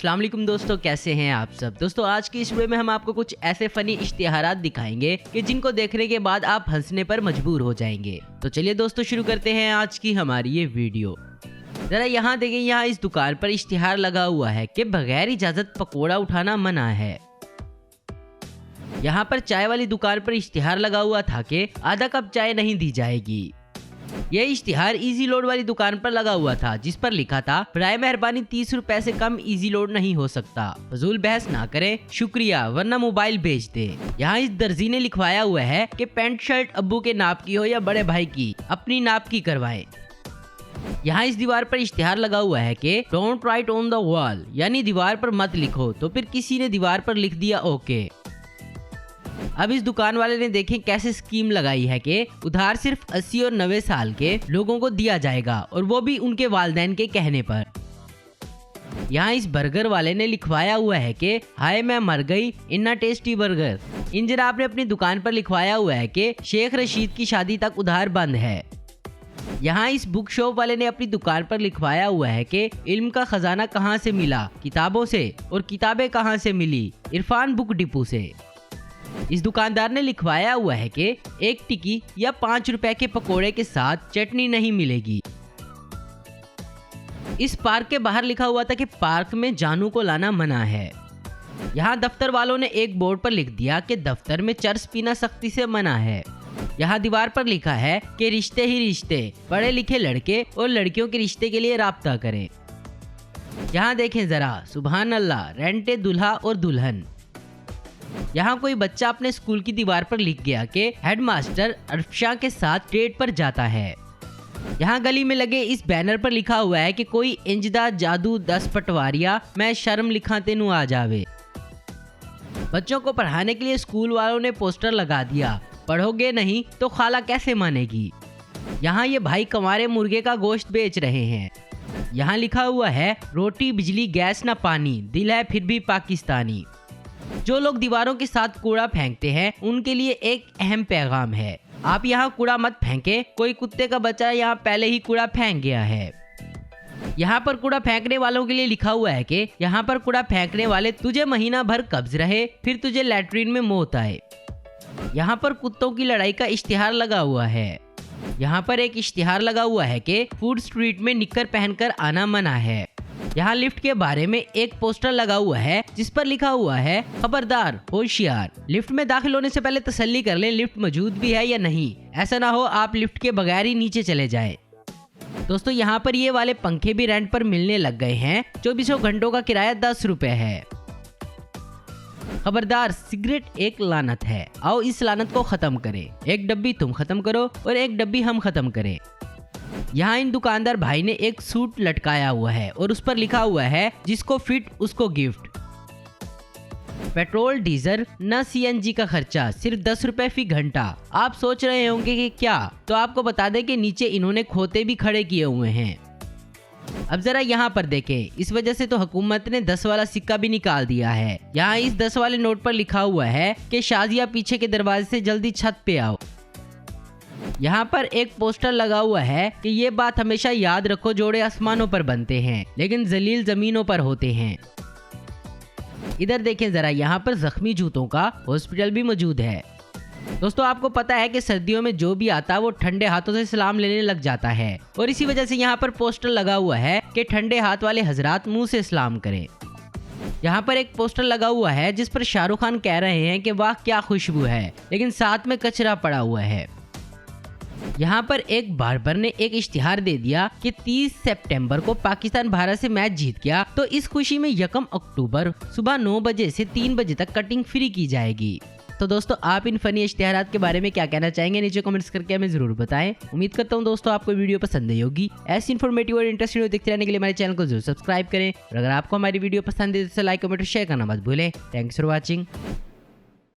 अस्सलाम वालेकुम दोस्तों, कैसे हैं आप सब। दोस्तों आज की इस वीडियो में हम आपको कुछ ऐसे फनी इश्तिहारात दिखाएंगे कि जिनको देखने के बाद आप हंसने पर मजबूर हो जाएंगे। तो चलिए दोस्तों शुरू करते हैं आज की हमारी ये वीडियो। जरा यहाँ देखें, यहाँ इस दुकान पर इश्तिहार लगा हुआ है कि बगैर इजाजत पकोड़ा उठाना मना है। यहाँ पर चाय वाली दुकान पर इश्तिहार लगा हुआ था कि आधा कप चाय नहीं दी जाएगी। यह इश्तिहार इजी लोड वाली दुकान पर लगा हुआ था जिस पर लिखा था बराए मेहरबानी 30 रुपए से कम इजी लोड नहीं हो सकता। फजूल बहस ना करें, शुक्रिया, वरना मोबाइल बेच दे। यहाँ इस दर्जी ने लिखवाया हुआ है कि पैंट शर्ट अब्बू के नाप की हो या बड़े भाई की, अपनी नाप की करवाएं। यहाँ इस दीवार पर इश्तिहार लगा हुआ है कि don't write on the wall, यानी दीवार पर मत लिखो। तो फिर किसी ने दीवार पर लिख दिया ओके। अब इस दुकान वाले ने देखें कैसे स्कीम लगाई है कि उधार सिर्फ 80 और 90 साल के लोगों को दिया जाएगा, और वो भी उनके वालिदैन के कहने पर। यहाँ इस बर्गर वाले ने लिखवाया हुआ है कि हाय मैं मर गई, इन्ना टेस्टी बर्गर। इन जनाब ने अपनी दुकान पर लिखवाया हुआ है कि शेख रशीद की शादी तक उधार बंद है। यहाँ इस बुक शॉप वाले ने अपनी दुकान पर लिखवाया हुआ है कि इल्म का खजाना कहाँ से मिला, किताबों से, और किताबें कहाँ से मिली, इरफान बुक डिपो से। इस दुकानदार ने लिखवाया हुआ है कि एक टिक्की या 5 रुपए के पकोड़े के साथ चटनी नहीं मिलेगी। इस पार्क के बाहर लिखा हुआ था कि पार्क में जानू को लाना मना है। यहाँ दफ्तर वालों ने एक बोर्ड पर लिख दिया कि दफ्तर में चर्स पीना सख्ती से मना है। यहाँ दीवार पर लिखा है कि रिश्ते ही रिश्ते, पढ़े लिखे लड़के और लड़कियों के रिश्ते के लिए राब्ता करें। यहाँ देखें जरा, सुभान अल्लाह, रेंटे दुल्हा और दुल्हन। यहाँ कोई बच्चा अपने स्कूल की दीवार पर लिख गया कि हेडमास्टर अरफशा के साथ डेट पर जाता है। यहाँ गली में लगे इस बैनर पर लिखा हुआ है कि कोई इंजदा जादू 10 पटवारिया, मैं शर्म लिखा तेनू आ जावे। बच्चों को पढ़ाने के लिए स्कूल वालों ने पोस्टर लगा दिया, पढ़ोगे नहीं तो खाला कैसे मानेगी। यहाँ ये भाई कंवारे मुर्गे का गोश्त बेच रहे हैं। यहाँ लिखा हुआ है रोटी बिजली गैस ना पानी, दिल है फिर भी पाकिस्तानी। जो लोग दीवारों के साथ कूड़ा फेंकते हैं उनके लिए एक अहम पैगाम है, आप यहाँ कूड़ा मत फेंके, कोई कुत्ते का बच्चा यहाँ पहले ही कूड़ा फेंक गया है। यहाँ पर कूड़ा फेंकने वालों के लिए लिखा हुआ है कि यहाँ पर कूड़ा फेंकने वाले तुझे महीना भर कब्ज रहे, फिर तुझे लैट्रिन में मौत आए। यहाँ पर कुत्तों की लड़ाई का इश्तिहार लगा हुआ है। यहाँ पर एक इश्तिहार लगा हुआ है कि फूड स्ट्रीट में निक्कर पहनकर आना मना है। यहाँ लिफ्ट के बारे में एक पोस्टर लगा हुआ है जिस पर लिखा हुआ है खबरदार होशियार, लिफ्ट में दाखिल होने से पहले तसल्ली कर लें लिफ्ट मौजूद भी है या नहीं, ऐसा ना हो आप लिफ्ट के बगैर ही नीचे चले जाएं। दोस्तों यहाँ पर ये वाले पंखे भी रेंट पर मिलने लग गए हैं। 24 घंटों का किराया 10 रुपए है। खबरदार, सिगरेट एक लानत है, आओ इस लानत को खत्म करें। एक डब्बी तुम खत्म करो और एक डब्बी हम खत्म करें। यहाँ इन दुकानदार भाई ने एक सूट लटकाया हुआ है और उस पर लिखा हुआ है जिसको फिट उसको गिफ्ट। पेट्रोल डीजल न सीएनजी का खर्चा, सिर्फ 10 रुपए फी घंटा। आप सोच रहे होंगे कि क्या, तो आपको बता दें कि नीचे इन्होंने खोते भी खड़े किए हुए हैं। अब जरा यहाँ पर देखें, इस वजह से तो हुकूमत ने 10 वाला सिक्का भी निकाल दिया है। यहाँ इस 10 वाले नोट पर लिखा हुआ है कि शाजिया पीछे के दरवाजे से जल्दी छत पे आओ। यहाँ पर एक पोस्टर लगा हुआ है कि ये बात हमेशा याद रखो, जोड़े आसमानों पर बनते हैं लेकिन जलील जमीनों पर होते हैं। इधर देखें जरा, यहाँ पर जख्मी जूतों का हॉस्पिटल भी मौजूद है। दोस्तों आपको पता है कि सर्दियों में जो भी आता वो ठंडे हाथों से सलाम लेने लग जाता है, और इसी वजह से यहाँ पर पोस्टर लगा हुआ है कि ठंडे हाथ वाले हजरात मुंह से सलाम करें। यहाँ पर एक पोस्टर लगा हुआ है जिस पर शाहरुख खान कह रहे हैं कि वाह क्या खुशबू है, लेकिन साथ में कचरा पड़ा हुआ है। यहाँ पर एक बार्बर ने एक इश्तिहार दे दिया कि 30 सितंबर को पाकिस्तान भारत से मैच जीत गया, तो इस खुशी में 1 अक्टूबर सुबह 9 बजे से 3 बजे तक कटिंग फ्री की जाएगी। तो दोस्तों आप इन फनी इश्तिहारात के बारे में क्या कहना चाहेंगे, नीचे कमेंट्स करके हमें जरूर बताएं। उम्मीद करता हूँ दोस्तों आपको वीडियो पसंद आई होगी। ऐसी इन्फॉर्मेटिव और इंटरेस्टिंग वीडियो देखते रहने के लिए हमारे चैनल को जरूर सब्सक्राइब करें, और अगर आपको हमारी वीडियो पसंद है तो लाइक कमेंट और शेयर करना मत भूलें। Thanks for watching.